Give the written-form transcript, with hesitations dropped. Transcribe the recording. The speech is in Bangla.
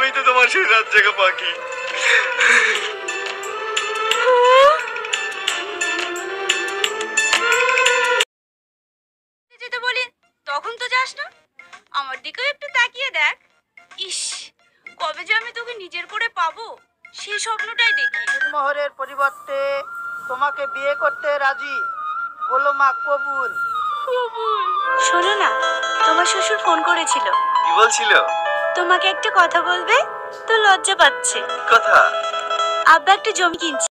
আমি তো তোমার সেই রাত জাগা পাখি। যেতে বলি তখন তো যাস না, আমার দিকেও একটু তাকিয়ে দেখ। ইস, কবে যে আমি তোকে নিজের করে পাবো সেই স্বপ্নটাই দেখি। মোহরের পরিবর্তে তোমাকে বিয়ে করতে রাজি, বলো মা কবুল। শোনো না, তোমার শ্বশুর ফোন করেছিল। কি বলছিল? তোমাকে একটা কথা বলবে তো লজ্জা পাচ্ছে। কথা? আব্বা একটা জমি কিনছে।